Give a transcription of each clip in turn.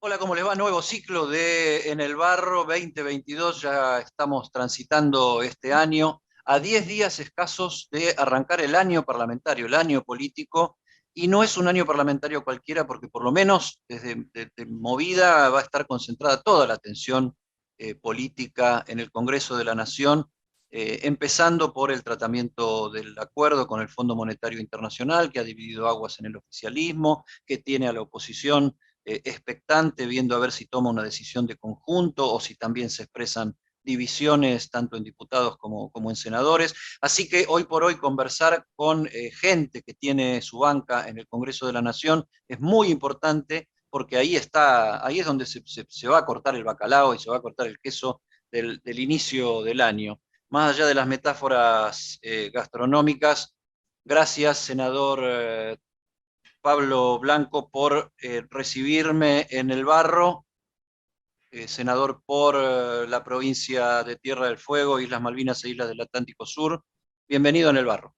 Hola, ¿cómo les va? Nuevo ciclo de En el Barro 2022, ya estamos transitando este año, a 10 días escasos de arrancar el año parlamentario, el año político, y no es un año parlamentario cualquiera porque por lo menos desde Movida va a estar concentrada toda la atención política en el Congreso de la Nación, empezando por el tratamiento del acuerdo con el Fondo Monetario Internacional, que ha dividido aguas en el oficialismo, que tiene a la oposición expectante, viendo a ver si toma una decisión de conjunto o si también se expresan divisiones tanto en diputados como en senadores. Así que hoy por hoy conversar con gente que tiene su banca en el Congreso de la Nación es muy importante porque ahí está, ahí es donde se va a cortar el bacalao y se va a cortar el queso del inicio del año. Más allá de las metáforas gastronómicas, gracias, senador Pablo Blanco, por recibirme en el Barro, senador por la provincia de Tierra del Fuego, Islas Malvinas e Islas del Atlántico Sur. Bienvenido en el Barro.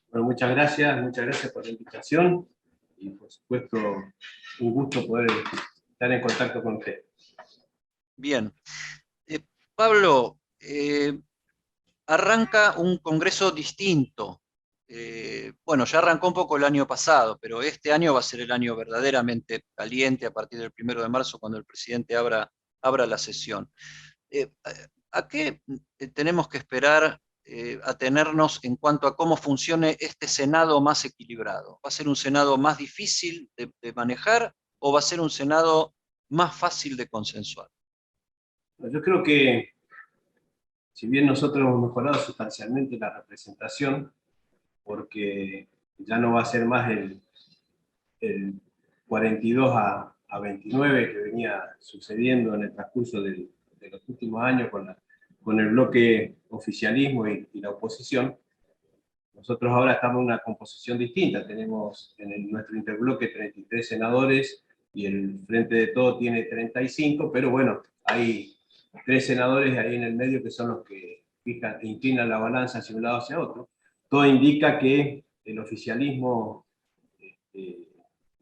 Bueno, muchas gracias por la invitación y por supuesto un gusto poder estar en contacto con usted. Bien. Pablo, arranca un congreso distinto. Bueno, ya arrancó un poco el año pasado, pero este año va a ser el año verdaderamente caliente a partir del 1 de marzo, cuando el presidente abra la sesión. ¿A qué tenemos que esperar atenernos en cuanto a cómo funcione este Senado más equilibrado? ¿Va a ser un Senado más difícil de manejar o va a ser un Senado más fácil de consensuar? Yo creo que si bien nosotros hemos mejorado sustancialmente la representación, porque ya no va a ser más el 42 a 29 que venía sucediendo en el transcurso de los últimos años con el bloque oficialismo y la oposición. Nosotros ahora estamos en una composición distinta. Tenemos en nuestro interbloque 33 senadores y el Frente de Todo tiene 35, pero bueno, hay 3 senadores ahí en el medio que son los que inclinan la balanza hacia un lado hacia otro. Todo indica que el oficialismo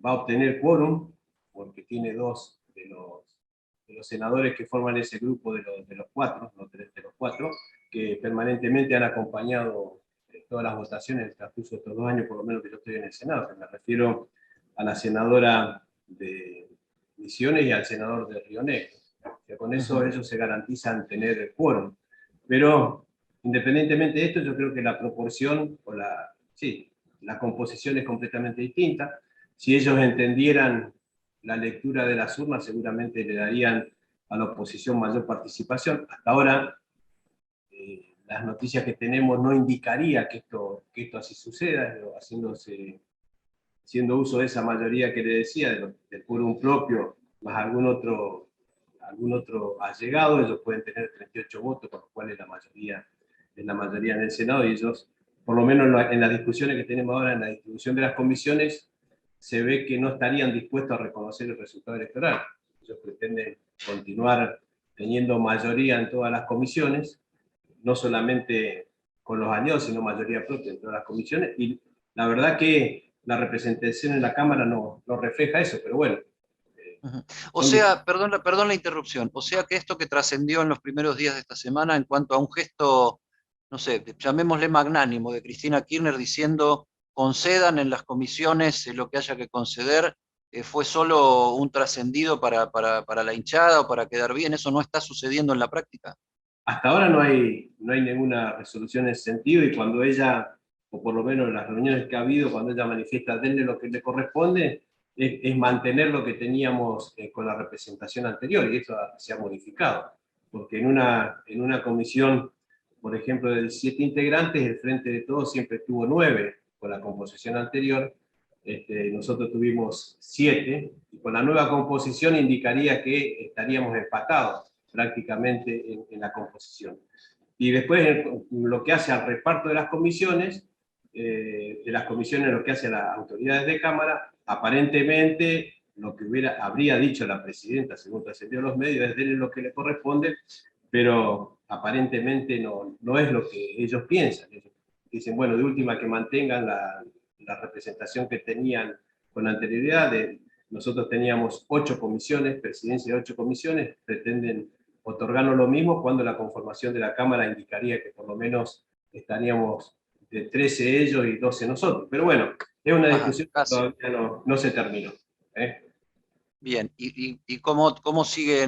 va a obtener quórum, porque tiene 2 de los senadores que forman ese grupo de los 4, no 3 de los 4, que permanentemente han acompañado todas las votaciones en el transcurso de estos 2 años, por lo menos que yo estoy en el Senado. Me refiero a la senadora de Misiones y al senador de Río Negro. Que con eso ellos se garantizan tener el quórum. Pero independientemente de esto, yo creo que la proporción o la composición es completamente distinta. Si ellos entendieran la lectura de las urnas, seguramente le darían a la oposición mayor participación. Hasta ahora, las noticias que tenemos no indicaría que esto así suceda, haciendo uso de esa mayoría que le decía, del quórum propio, más algún otro allegado. Ellos pueden tener 38 votos, con lo cual es la mayoría en el Senado, y ellos, por lo menos en las discusiones que tenemos ahora en la distribución de las comisiones, se ve que no estarían dispuestos a reconocer el resultado electoral. Ellos pretenden continuar teniendo mayoría en todas las comisiones, no solamente con los aliados, sino mayoría propia en todas las comisiones, y la verdad que la representación en la Cámara no refleja eso, pero bueno. O sea, perdón la interrupción, o sea que esto que trascendió en los primeros días de esta semana en cuanto a un gesto, no sé, llamémosle magnánimo, de Cristina Kirchner diciendo concedan en las comisiones lo que haya que conceder, fue solo un trascendido para la hinchada o para quedar bien, ¿eso no está sucediendo en la práctica? Hasta ahora no hay ninguna resolución en ese sentido, y cuando ella, o por lo menos en las reuniones que ha habido, cuando ella manifiesta denle lo que le corresponde, es mantener lo que teníamos con la representación anterior, y eso se ha modificado. Porque en una comisión, por ejemplo, de 7 integrantes, el Frente de Todos siempre tuvo 9 con la composición anterior. Nosotros tuvimos 7, y con la nueva composición indicaría que estaríamos empatados prácticamente en la composición. Y después, lo que hace al reparto de las comisiones, lo que hace a las autoridades de Cámara, aparentemente lo que habría dicho la presidenta, según trascendió los medios, es darle lo que le corresponde, pero aparentemente no es lo que ellos piensan. Ellos dicen, bueno, de última que mantengan la representación que tenían con anterioridad, nosotros teníamos 8 comisiones, presidencia de 8 comisiones, pretenden otorgarnos lo mismo cuando la conformación de la Cámara indicaría que por lo menos estaríamos de 13 ellos y 12 nosotros. Pero bueno, es una Ajá, discusión que casi. todavía no se terminó. Bien, ¿y cómo sigue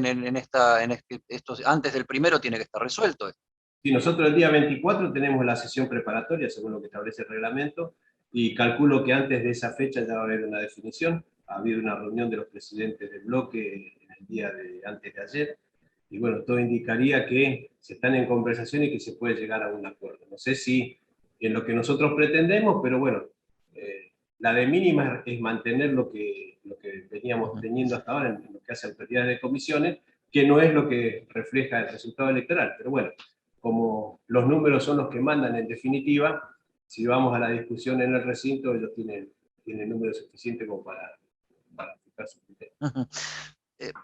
estos, antes del primero tiene que estar resuelto esto? Sí, nosotros el día 24 tenemos la sesión preparatoria, según lo que establece el reglamento, y calculo que antes de esa fecha ya va a haber una definición. Ha habido una reunión de los presidentes del bloque en el día antes de ayer, y bueno, todo indicaría que se están en conversación y que se puede llegar a un acuerdo. No sé si en lo que nosotros pretendemos, pero bueno, la de mínima es mantener lo que veníamos Ujú. teniendo hasta ahora en lo que hace autoridades de comisiones, que no es lo que refleja el resultado electoral. Pero bueno, como los números son los que mandan en definitiva, si vamos a la discusión en el recinto, ellos tienen números suficientes como para fijar su criterio. Ujú.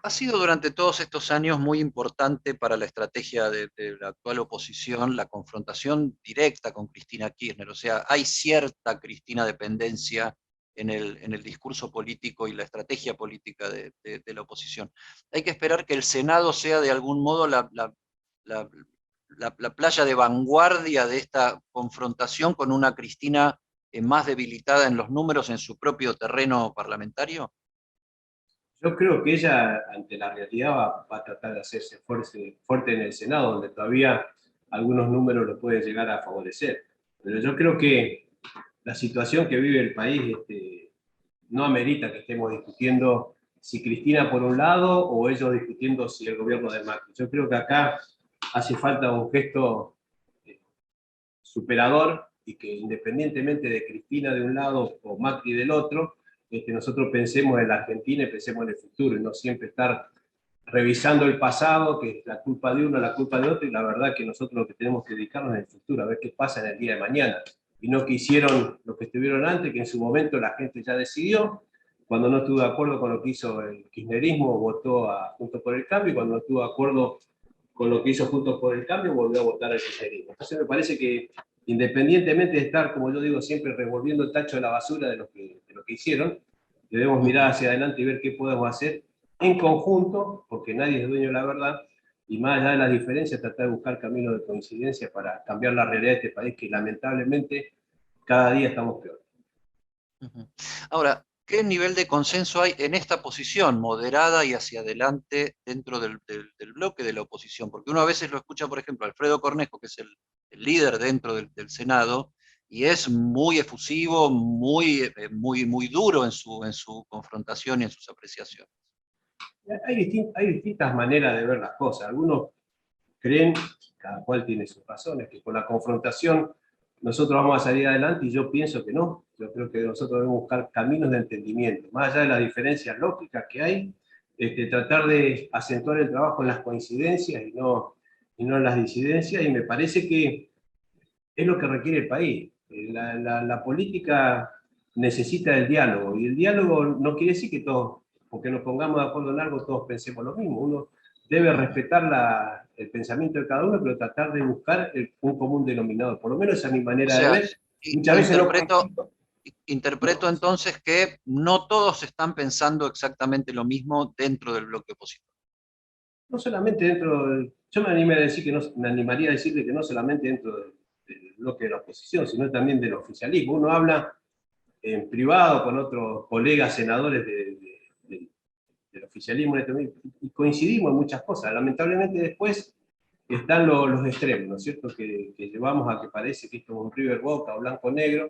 Ha sido durante todos estos años muy importante para la estrategia de la actual oposición la confrontación directa con Cristina Kirchner. O sea, hay cierta Cristina dependencia en el discurso político y la estrategia política de la oposición. Hay que esperar que el Senado sea de algún modo la- la playa de vanguardia de esta confrontación con una Cristina más debilitada en los números en su propio terreno parlamentario. Yo creo que ella, ante la realidad, va a tratar de hacerse fuerte en el Senado, donde todavía algunos números lo pueden llegar a favorecer. Pero yo creo que la situación que vive el país no amerita que estemos discutiendo si Cristina por un lado o ellos discutiendo si el gobierno de Macri. Yo creo que acá hace falta un gesto superador y que independientemente de Cristina de un lado o Macri del otro, nosotros pensemos en la Argentina y pensemos en el futuro y no siempre estar revisando el pasado, que es la culpa de uno, la culpa de otro, y la verdad que nosotros lo que tenemos que dedicarnos en el futuro, a ver qué pasa en el día de mañana. Y no que hicieron lo que estuvieron antes, que en su momento la gente ya decidió, cuando no estuvo de acuerdo con lo que hizo el kirchnerismo, votó a Juntos por el Cambio, y cuando no estuvo de acuerdo con lo que hizo Juntos por el Cambio, volvió a votar al kirchnerismo. Entonces me parece que independientemente de estar, como yo digo, siempre revolviendo el tacho de la basura de lo que hicieron, debemos mirar hacia adelante y ver qué podemos hacer en conjunto, porque nadie es dueño de la verdad, y más allá de las diferencias, tratar de buscar caminos de coincidencia para cambiar la realidad de este país, que lamentablemente cada día estamos peor. Ujú. Ahora, ¿qué nivel de consenso hay en esta posición moderada y hacia adelante dentro del bloque de la oposición? Porque uno a veces lo escucha, por ejemplo, a Alfredo Cornejo, que es el líder dentro del Senado, y es muy efusivo, muy duro en su confrontación y en sus apreciaciones. Hay distintas maneras de ver las cosas. Algunos creen, cada cual tiene sus razones, que con la confrontación nosotros vamos a salir adelante, y yo pienso que no. Yo creo que nosotros debemos buscar caminos de entendimiento, más allá de las diferencias lógicas que hay, tratar de acentuar el trabajo en las coincidencias y no en las disidencias, y me parece que es lo que requiere el país. La política necesita el diálogo, y el diálogo no quiere decir que todos, porque nos pongamos de acuerdo en algo, todos pensemos lo mismo. Uno debe Ujú. respetar el pensamiento de cada uno, pero tratar de buscar un común denominador. Por lo menos esa es mi O manera de sea, ver. Muchas veces no coincido. interpreto No, entonces que no todos están pensando exactamente lo mismo dentro del bloque opositor. no solamente yo me animaría a decirle que no solamente dentro del bloque de la oposición, sino también del oficialismo. Uno habla en privado con otros colegas senadores del oficialismo y coincidimos en muchas cosas. Lamentablemente después están los extremos, ¿no es cierto? Que llevamos a que parece que esto es un River Boca o blanco-negro,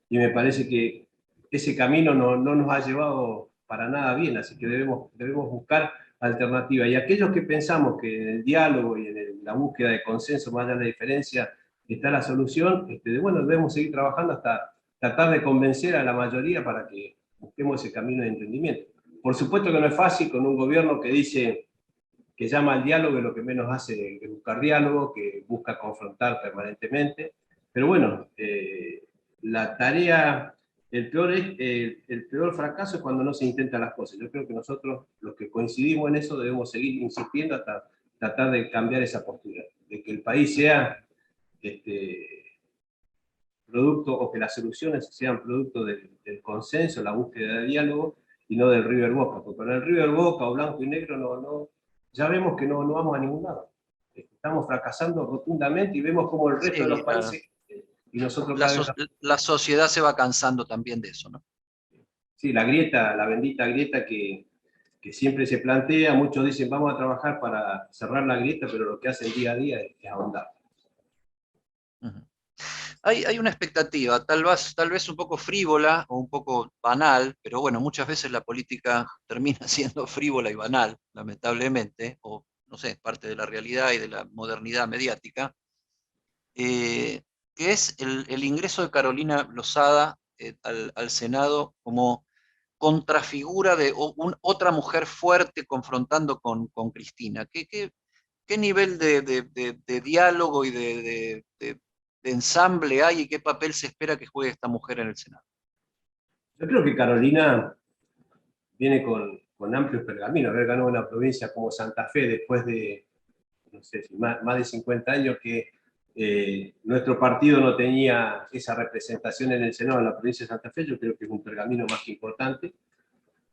y me parece que ese camino no nos ha llevado para nada bien, así que debemos buscar alternativas. Y aquellos que pensamos que en el diálogo y en la búsqueda de consenso, más allá de la diferencia, está la solución, bueno, debemos seguir trabajando hasta tratar de convencer a la mayoría para que busquemos ese camino de entendimiento. Por supuesto que no es fácil con un gobierno que dice que llama al diálogo y lo que menos hace es buscar diálogo, que busca confrontar permanentemente. Pero bueno, la tarea, el peor fracaso es cuando no se intentan las cosas. Yo creo que nosotros, los que coincidimos en eso, debemos seguir insistiendo hasta tratar de cambiar esa postura, de que el país sea producto, o que las soluciones sean producto del consenso, la búsqueda de diálogo, y no del River Boca, porque con el River Boca o blanco y negro ya vemos que no vamos a ningún lado. Estamos fracasando rotundamente y vemos como el resto de los Sí, países, y nosotros cada vez... la sociedad se va cansando también de eso, ¿no? Sí, la grieta, la bendita grieta que siempre se plantea, muchos dicen vamos a trabajar para cerrar la grieta, pero lo que hacen día a día es ahondar. Ujú. Hay una expectativa, tal vez un poco frívola o un poco banal, pero bueno, muchas veces la política termina siendo frívola y banal, lamentablemente, o no sé, parte de la realidad y de la modernidad mediática, eh, que es el ingreso de Carolina Lozada al Senado como contrafigura de otra mujer fuerte confrontando con Cristina. ¿Qué nivel de diálogo y de ensamble hay y qué papel se espera que juegue esta mujer en el Senado? Yo creo que Carolina viene con amplios pergaminos, haber ganado una provincia como Santa Fe después de, no sé, más de 50 años que nuestro partido no tenía esa representación en el Senado en la provincia de Santa Fe. Yo creo que es un pergamino más que importante.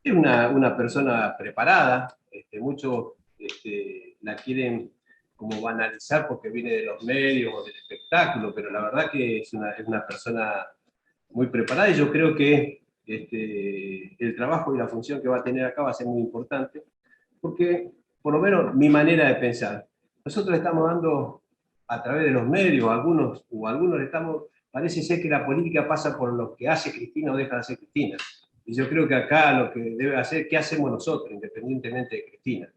Es una persona preparada, muchos la quieren como banalizar porque viene de los medios o del espectáculo, pero la verdad que es una persona muy preparada, y yo creo que el trabajo y la función que va a tener acá va a ser muy importante, porque por lo menos mi manera de pensar, nosotros estamos dando a través de los medios, algunos estamos, parece ser que la política pasa por lo que hace Cristina o deja de hacer Cristina. Y yo creo que acá lo que debe hacer, ¿qué hacemos nosotros, independientemente de Cristina?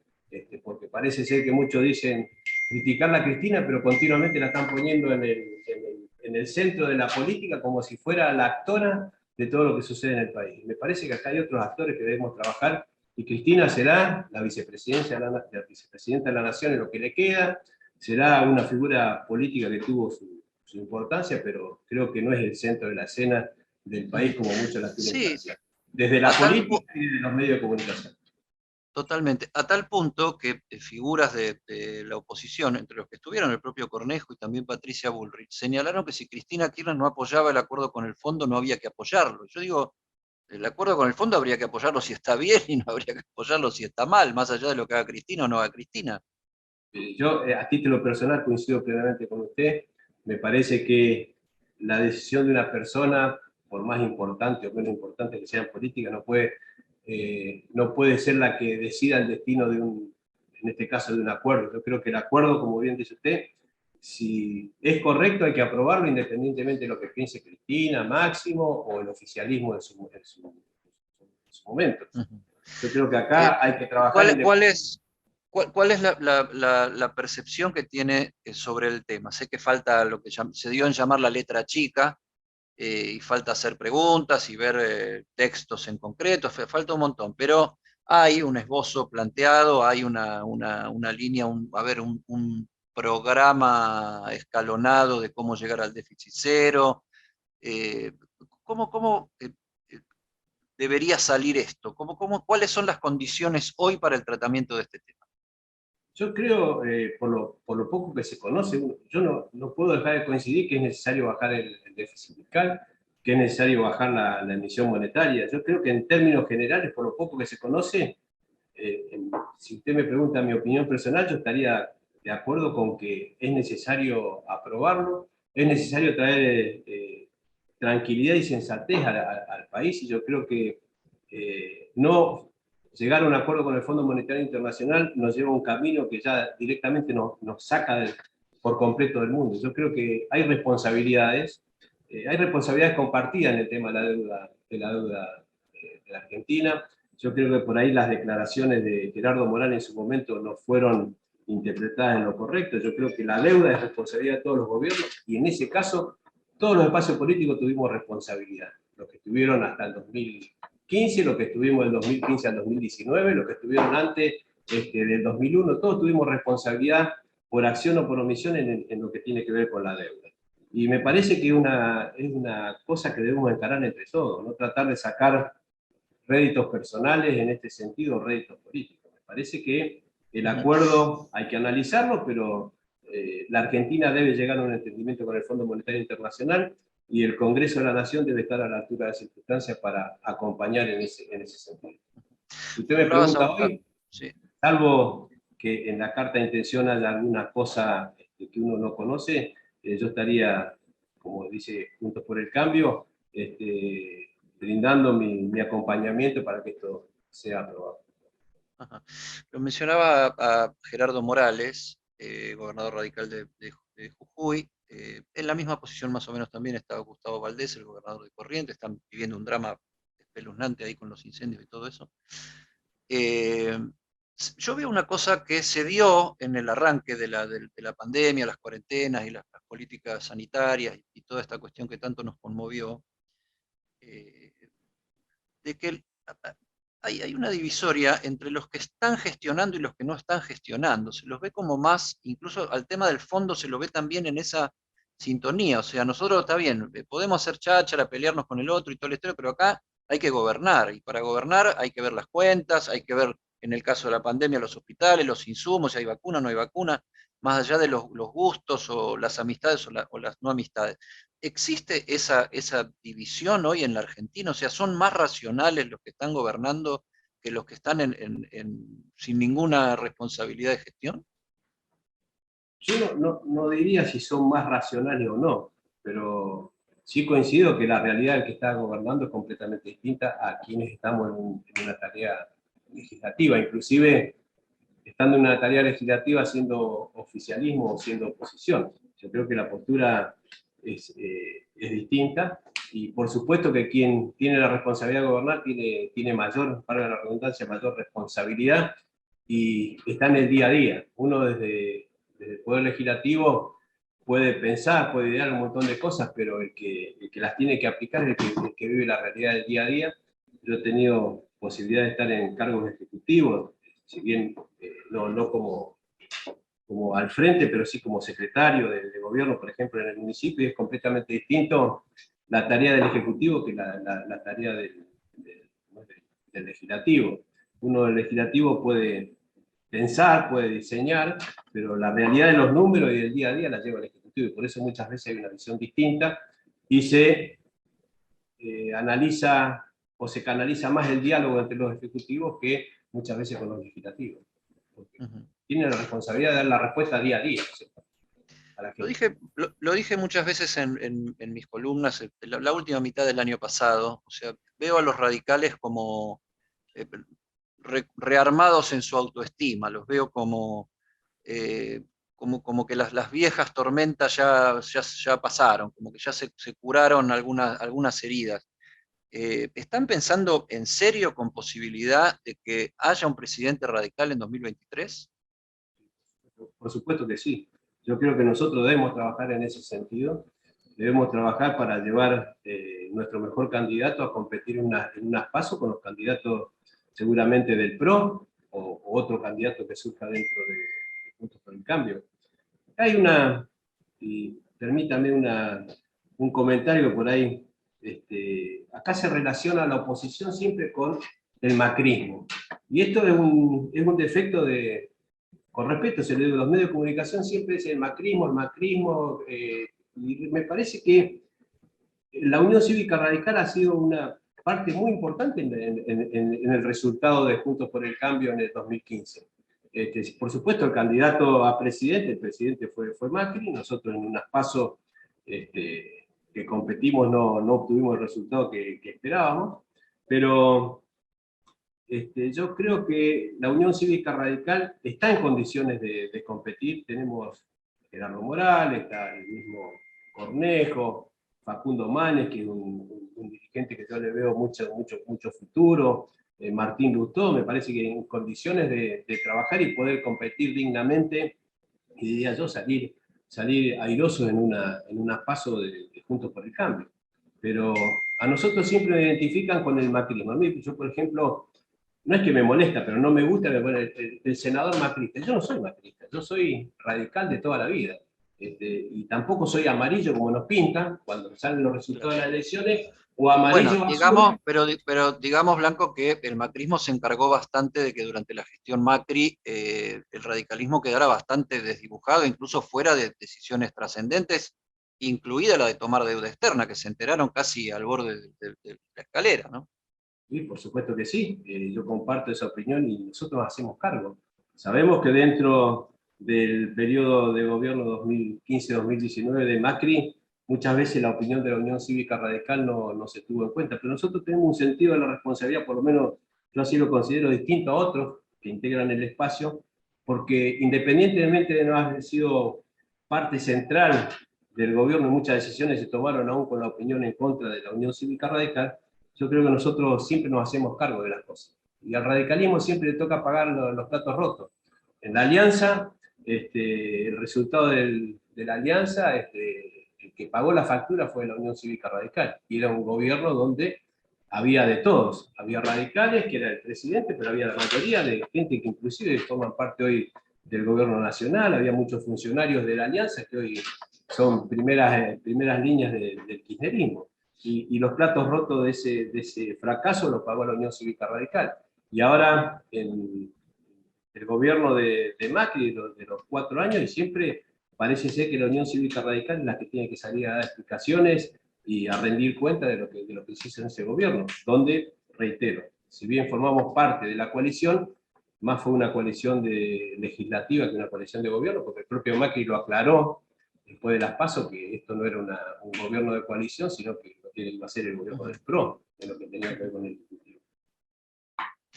Porque parece ser que muchos dicen criticar a Cristina, pero continuamente la están poniendo en el centro de la política como si fuera la actora de todo lo que sucede en el país. Me parece que acá hay otros actores que debemos trabajar, y Cristina será la vicepresidenta de la Nación en lo que le queda, será una figura política que tuvo su importancia, pero creo que no es el centro de la escena del país como muchos la tienen Sí, planteada. Desde la política y desde los medios de comunicación. totalmente. A tal punto que figuras de la oposición, entre los que estuvieron el propio Cornejo y también Patricia Bullrich, señalaron que si Cristina Kirchner no apoyaba el acuerdo con el fondo, no había que apoyarlo. Yo digo, el acuerdo con el fondo habría que apoyarlo si está bien y no habría que apoyarlo si está mal, más allá de lo que haga Cristina o no haga Cristina. Yo, a título personal, coincido plenamente con usted. Me parece que la decisión de una persona, por más importante o menos importante que sea en política, no puede ser la que decida el destino en este caso, de un acuerdo. Yo creo que el acuerdo, como bien dice usted, si es correcto, hay que aprobarlo independientemente de lo que piense Cristina, Máximo o el oficialismo en su momento. Yo creo que Eh, acá hay que trabajar ¿cuál, en... cuál es, cuál es la percepción que tiene sobre el tema? Sé que falta lo que se dio en llamar la letra chica, y falta hacer preguntas y ver textos en concreto, falta un montón, pero hay un esbozo planteado, hay una línea, un programa escalonado de cómo llegar al déficit cero. eh, ¿Cómo debería salir esto? ¿Cuáles son las condiciones hoy para el tratamiento de este tema? Yo creo, por lo poco que se conoce, yo no puedo dejar de coincidir que es necesario bajar el déficit fiscal, que es necesario bajar la emisión monetaria. Yo creo que en términos generales, por lo poco que se conoce, si usted me pregunta mi opinión personal, yo estaría de acuerdo con que es necesario aprobarlo, es necesario traer tranquilidad y sensatez al país, y yo creo que no llegar a un acuerdo con el Fondo Monetario Internacional nos lleva a un camino que ya directamente nos saca por completo del mundo. Yo creo que hay responsabilidades compartidas en el tema de la deuda de la Argentina. Yo creo que por ahí las declaraciones de Gerardo Morán en su momento no fueron interpretadas en lo correcto. Yo creo que la deuda es responsabilidad de todos los gobiernos, y en ese caso todos los espacios políticos tuvimos responsabilidad. Los que estuvieron hasta el 2015, los que estuvimos del 2015 al 2019, los que estuvieron antes del 2001, todos tuvimos responsabilidad por acción o por omisión en lo que tiene que ver con la deuda. Y me parece que es una cosa que debemos encarar entre todos, no tratar de sacar réditos personales en este sentido, réditos políticos. Me parece que el acuerdo hay que analizarlo, pero la Argentina debe llegar a un entendimiento con el Fondo Monetario Internacional, y el Congreso de la Nación debe estar a la altura de las circunstancias para acompañar en ese sentido. Si usted me Nombrabas pregunta hoy, sí. salvo que en la carta de intención haya alguna cosa que uno no conoce, yo estaría, como dice Juntos por el Cambio, brindando mi acompañamiento para que esto sea aprobado. Ajá. Lo mencionaba a Gerardo Morales, gobernador radical de Jujuy. En la misma posición más o menos también estaba Gustavo Valdés, el gobernador de Corrientes. Están viviendo un drama espeluznante ahí con los incendios y todo eso. Eh, yo veo una cosa que se dio en el arranque de la pandemia, las cuarentenas y las políticas sanitarias y toda esta cuestión que tanto nos conmovió, eh, de que hay una divisoria entre los que están gestionando y los que no están gestionando. Se los ve como más, incluso al tema del fondo se lo ve también en esa sintonía. O sea, nosotros está bien, podemos hacer cháchara, pelearnos con el otro y todo el estilo, pero acá hay que gobernar. Y para gobernar hay que ver las cuentas, hay que ver, en el caso de la pandemia, los hospitales, los insumos, si hay vacuna o no hay vacuna, más allá de los gustos o las amistades o las no amistades. ¿Existe esa división hoy en la Argentina? O sea, ¿son más racionales los que están gobernando que los que están sin ninguna responsabilidad de gestión? Yo no diría si son más racionales o no, pero sí coincido que la realidad del que está gobernando es completamente distinta a quienes estamos en una tarea legislativa, inclusive estando en una tarea legislativa siendo oficialismo o siendo oposición. Yo creo que la postura es distinta y por supuesto que quien tiene la responsabilidad de gobernar tiene mayor, para la redundancia, mayor responsabilidad y está en el día a día. Uno desde el Poder Legislativo puede pensar, puede idear un montón de cosas, pero el que las tiene que aplicar es el que vive la realidad del día a día. Yo he tenido posibilidad de estar en cargos ejecutivos, si bien no como al frente, pero sí como secretario de gobierno, por ejemplo, en el municipio, y es completamente distinto la tarea del Ejecutivo que la tarea del Legislativo. Uno del Legislativo puede pensar, puede diseñar, pero la realidad de los números y del día a día la lleva el Ejecutivo, y por eso muchas veces hay una visión distinta y se analiza o se canaliza más el diálogo entre los ejecutivos que muchas veces con los legislativos. Porque tienen la responsabilidad de dar la respuesta día a día, ¿cierto? A la gente. Lo dije muchas veces en mis columnas, la última mitad del año pasado. O sea, veo a los radicales como eh, rearmados en su autoestima, los veo eh, como que las viejas tormentas ya pasaron, como que ya se curaron algunas heridas. ¿Están pensando en serio con posibilidad de que haya un presidente radical en 2023? Por supuesto que sí. Yo creo que nosotros debemos trabajar en ese sentido. Debemos trabajar para llevar nuestro mejor candidato a competir en unas PASO con los candidatos seguramente del PRO o otro candidato que surja dentro de Juntos por el Cambio. Hay y permítame un comentario por ahí, acá se relaciona la oposición siempre con el macrismo. Y esto es un defecto con respeto, los medios de comunicación siempre es el macrismo, y me parece que la Unión Cívica Radical ha sido una parte muy importante en el resultado de Juntos por el Cambio en el 2015. Por supuesto, el candidato a presidente, el presidente fue Macri, nosotros en unas pasos que competimos no obtuvimos el resultado que esperábamos, pero yo creo que la Unión Cívica Radical está en condiciones de competir. Tenemos Gerardo Morales, está el mismo Cornejo, Facundo Manes, que es un dirigente que yo le veo mucho futuro, Martín Lustó, me parece que en condiciones de trabajar y poder competir dignamente, y diría yo, salir airosos en una paso de Juntos por el Cambio. Pero a nosotros siempre nos identifican con el macrismo. A mí, yo, por ejemplo, no es que me molesta, pero no me gusta el senador macrista. Yo no soy macrista, yo soy radical de toda la vida. Y tampoco soy amarillo como nos pintan cuando salen los resultados de las elecciones, o Bueno, amarillo azul. pero digamos, Blanco, que el macrismo se encargó bastante de que durante la gestión Macri el radicalismo quedara bastante desdibujado, incluso fuera de decisiones trascendentes, incluida la de tomar deuda externa, que se enteraron casi al borde de la escalera, ¿no? Sí, por supuesto que sí, yo comparto esa opinión y nosotros hacemos cargo. Sabemos que dentro del periodo de gobierno 2015-2019 de Macri, muchas veces la opinión de la Unión Cívica Radical no se tuvo en cuenta, pero nosotros tenemos un sentido de la responsabilidad, por lo menos yo así lo considero, distinto a otros que integran el espacio, porque independientemente de no haber sido parte central del gobierno, muchas decisiones se tomaron aún con la opinión en contra de la Unión Cívica Radical. Yo creo que nosotros siempre nos hacemos cargo de las cosas. Y al radicalismo siempre le toca pagar los platos rotos. En la alianza, el resultado de la alianza, el que pagó la factura fue la Unión Cívica Radical. Y era un gobierno donde había de todos. Había radicales, que era el presidente, pero había la mayoría de gente que inclusive forman parte hoy del gobierno nacional. Había muchos funcionarios de la alianza que hoy son primeras líneas del kirchnerismo. Y los platos rotos de ese fracaso los pagó la Unión Cívica Radical. Y ahora el gobierno de Macri de los 4 años, y siempre parece ser que la Unión Cívica Radical es la que tiene que salir a dar explicaciones y a rendir cuenta de lo que se hizo en ese gobierno, donde, reitero, si bien formamos parte de la coalición, más fue una coalición legislativa que una coalición de gobierno, porque el propio Macri lo aclaró después de las PASO, que esto no era un gobierno de coalición, sino que lo que iba a ser el gobierno del PRO, de lo que tenía que ver con el Ejecutivo.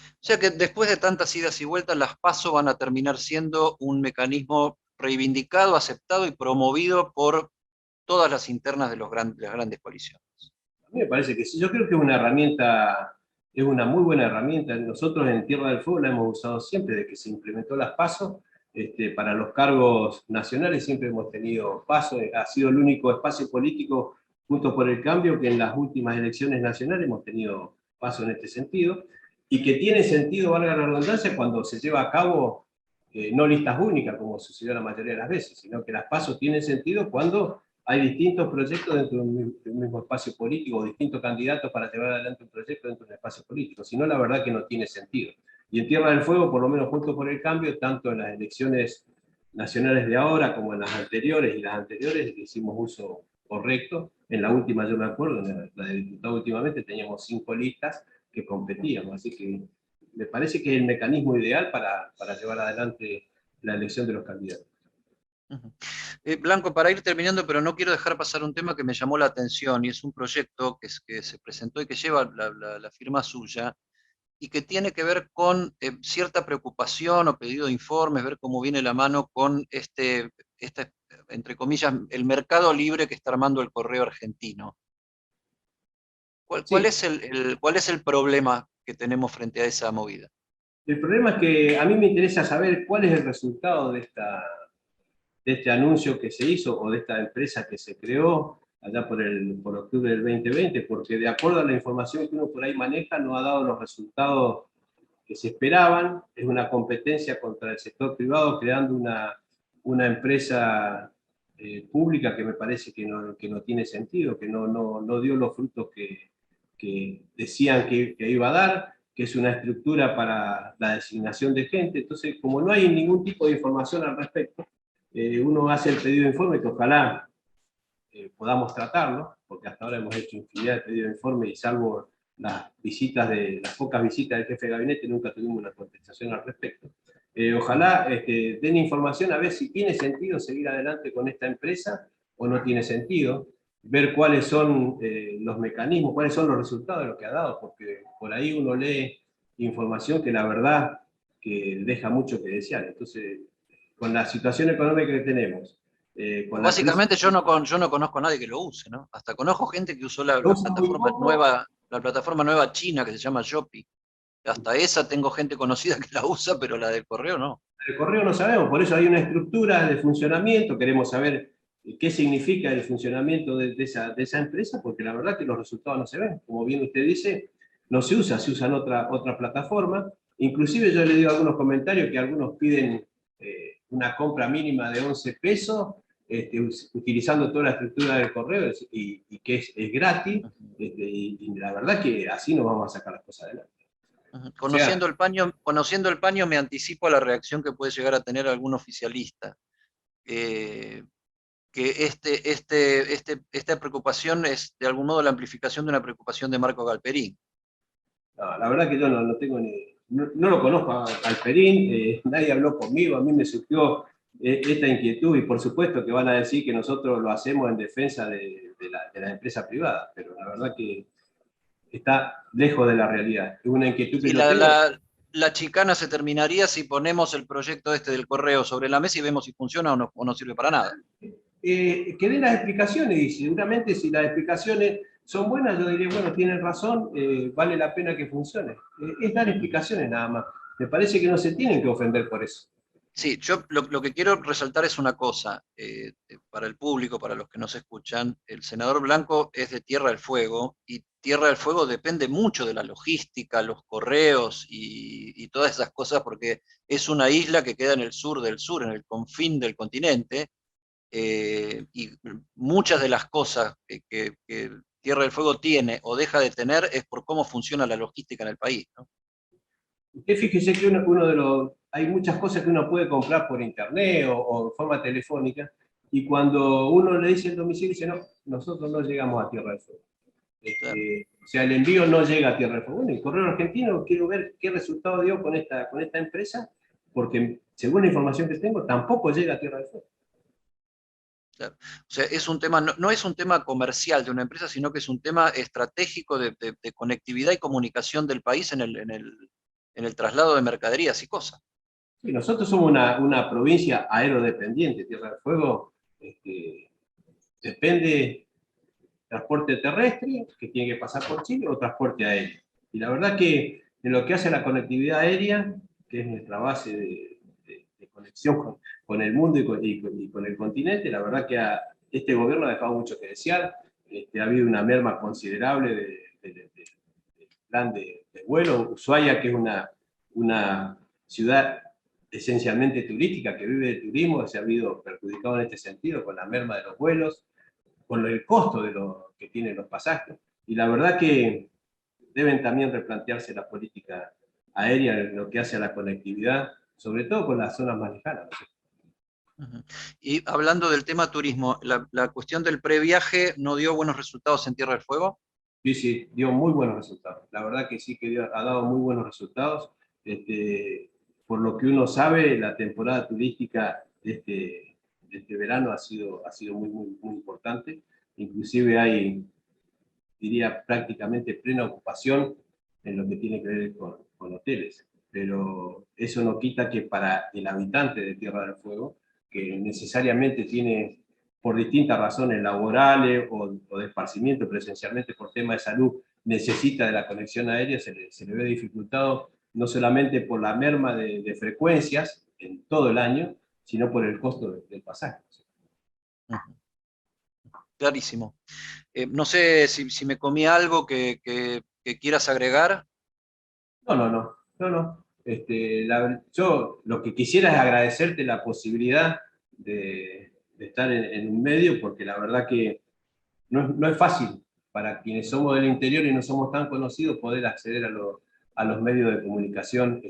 O sea que después de tantas idas y vueltas, las PASO van a terminar siendo un mecanismo reivindicado, aceptado y promovido por todas las internas de las grandes coaliciones. A mí me parece que sí, yo creo que es una herramienta, es una muy buena herramienta. Nosotros en Tierra del Fuego la hemos usado siempre, desde que se implementó las PASO. Para los cargos nacionales siempre hemos tenido PASO, ha sido el único espacio político junto por el cambio que en las últimas elecciones nacionales hemos tenido PASO en este sentido, y que tiene sentido, valga la redundancia, cuando se lleva a cabo no listas únicas, como sucedió la mayoría de las veces, sino que las PASO tienen sentido cuando hay distintos proyectos dentro de un mismo espacio político, distintos candidatos para llevar adelante un proyecto dentro de un espacio político. Si no, la verdad que no tiene sentido. Y en Tierra del Fuego, por lo menos junto por el cambio, tanto en las elecciones nacionales de ahora como en las anteriores y las anteriores, hicimos uso correcto. En la última, yo me acuerdo, en la de diputado últimamente, teníamos 5 listas que competíamos. Así que me parece que es el mecanismo ideal para llevar adelante la elección de los candidatos. Blanco, para ir terminando, pero no quiero dejar pasar un tema que me llamó la atención, y es un proyecto que se presentó y que lleva la firma suya, y que tiene que ver con cierta preocupación o pedido de informes, ver cómo viene la mano con entre comillas, el mercado libre que está armando el correo argentino. ¿Cuál Sí, es cuál es el problema que tenemos frente a esa movida? el problema es que a mí me interesa saber cuál es el resultado de este anuncio que se hizo o de esta empresa que se creó allá por octubre del 2020, porque de acuerdo a la información que uno por ahí maneja, no ha dado los resultados que se esperaban. Es una competencia contra el sector privado, creando una empresa pública que me parece que no tiene sentido, que no dio los frutos que decían que iba a dar, que es una estructura para la designación de gente. Entonces, como no hay ningún tipo de información al respecto, uno hace el pedido de informe que ojalá podamos tratarlo, porque hasta ahora hemos hecho infinidad de pedidos de informe y salvo las pocas visitas del jefe de gabinete, nunca tuvimos una contestación al respecto. Ojalá den información a ver si tiene sentido seguir adelante con esta empresa o no tiene sentido, ver cuáles son los mecanismos, cuáles son los resultados de lo que ha dado, porque por ahí uno lee información que la verdad que deja mucho que desear. Entonces, con la situación económica que tenemos, con la crisis, Básicamente yo no conozco a nadie que lo use, ¿no? Hasta conozco gente que usó lo usa muy poco. la plataforma nueva china que se llama Shopee. Hasta esa tengo gente conocida que la usa, pero la del correo no. El correo no sabemos, por eso hay una estructura de funcionamiento, queremos saber qué significa el funcionamiento de esa empresa, porque la verdad que los resultados no se ven. Como bien usted dice, no se usa, se usa en otra plataforma. Inclusive yo le digo algunos comentarios que algunos piden una compra mínima de 11 pesos, utilizando toda la estructura del correo y que es gratis, y la verdad que así no vamos a sacar las cosas adelante. O sea, Conociendo el paño me anticipo a la reacción que puede llegar a tener algún oficialista. Eh, que esta preocupación es de algún modo la amplificación de una preocupación de Marco Galperín. No, la verdad que yo no tengo no lo conozco a Alperín, nadie habló conmigo, a mí me surgió esta inquietud y por supuesto que van a decir que nosotros lo hacemos en defensa de la empresa privada, pero la verdad que está lejos de la realidad. Es una inquietud que Y yo tengo. la chicana se terminaría si ponemos el proyecto este del correo sobre la mesa y vemos si funciona o no sirve para nada. Que den las explicaciones y seguramente si las explicaciones son buenas, yo diría, bueno, tienen razón, vale la pena que funcione. Es dar explicaciones nada más. Me parece que no se tienen que ofender por eso. Sí, yo lo que quiero resaltar es una cosa, para el público, para los que nos escuchan, el senador Blanco es de Tierra del Fuego y Tierra del Fuego depende mucho de la logística, los correos y todas esas cosas porque es una isla que queda en el sur del sur, en el confín del continente, y muchas de las cosas que Tierra del Fuego tiene o deja de tener es por cómo funciona la logística en el país, ¿no? Usted fíjese que hay muchas cosas que uno puede comprar por internet o de forma telefónica, y cuando uno le dice el domicilio, dice, no, nosotros no llegamos a Tierra del Fuego. Claro. O sea, el envío no llega a Tierra del Fuego. Bueno, el Correo Argentino, quiero ver qué resultado dio con esta empresa, porque según la información que tengo, tampoco llega a Tierra del Fuego. Claro. O sea, es un tema, no es un tema comercial de una empresa, sino que es un tema estratégico de conectividad y comunicación del país en el traslado de mercaderías y cosas. Sí, nosotros somos una provincia aerodependiente. Tierra del Fuego depende transporte terrestre, que tiene que pasar por Chile, o transporte aéreo. Y la verdad que en lo que hace a la conectividad aérea, que es nuestra base de conexión con el mundo y con el continente, la verdad que este gobierno ha dejado mucho que desear. Ha habido una merma considerable del plan de vuelo. Ushuaia, que es una ciudad esencialmente turística, que vive de turismo, se ha habido perjudicado en este sentido con la merma de los vuelos, con el costo de lo que tienen los pasajes. Y la verdad que deben también replantearse la política aérea en lo que hace a la conectividad, sobre todo con las zonas más lejanas. Y hablando del tema turismo, la cuestión del previaje no dio buenos resultados en Tierra del Fuego. Sí, sí, dio muy buenos resultados. La verdad que sí que ha dado muy buenos resultados. Por lo que uno sabe, la temporada turística de este verano ha sido muy, muy, muy importante. Inclusive hay, diría, prácticamente plena ocupación en lo que tiene que ver con hoteles. Pero eso no quita que para el habitante de Tierra del Fuego, que necesariamente tiene, por distintas razones laborales o de esparcimiento, pero esencialmente por temas de salud, necesita de la conexión aérea, se le ve dificultado no solamente por la merma de frecuencias en todo el año, sino por el costo del pasaje. Clarísimo. No sé si me comí algo que quieras agregar. No. Yo lo que quisiera es agradecerte la posibilidad de estar en un medio, porque la verdad que no es fácil para quienes somos del interior y no somos tan conocidos poder acceder a los medios de comunicación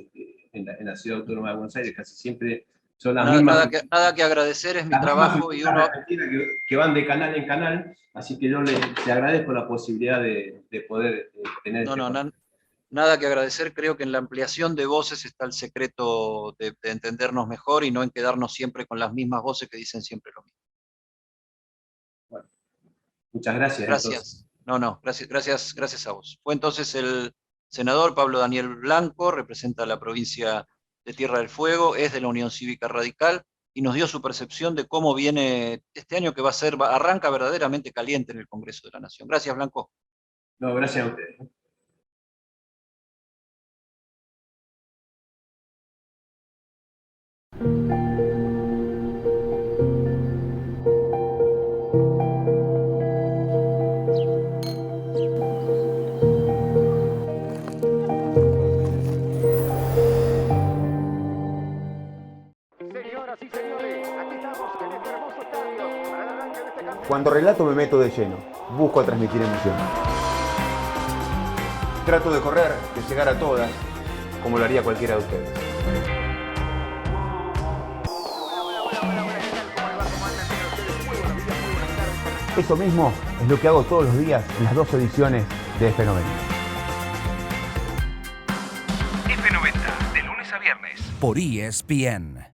en la Ciudad Autónoma de Buenos Aires. Casi siempre son las mismas, Nada que agradecer, es mi las mismas trabajo y figuras uno... argentinas que van de canal en canal, así que yo te agradezco la posibilidad de poder tener este contacto. Nada que agradecer, creo que en la ampliación de voces está el secreto de entendernos mejor y no en quedarnos siempre con las mismas voces que dicen siempre lo mismo. Bueno, muchas gracias. Gracias. Entonces. Gracias a vos. Fue entonces el senador Pablo Daniel Blanco, representa a la provincia de Tierra del Fuego, es de la Unión Cívica Radical y nos dio su percepción de cómo viene este año que arranca verdaderamente caliente en el Congreso de la Nación. Gracias, Blanco. No, gracias a ustedes. Cuando relato me meto de lleno, busco transmitir emoción. Trato de correr, de llegar a todas, como lo haría cualquiera de ustedes. Eso mismo es lo que hago todos los días en las 2 ediciones de Fenómeno. por ESPN.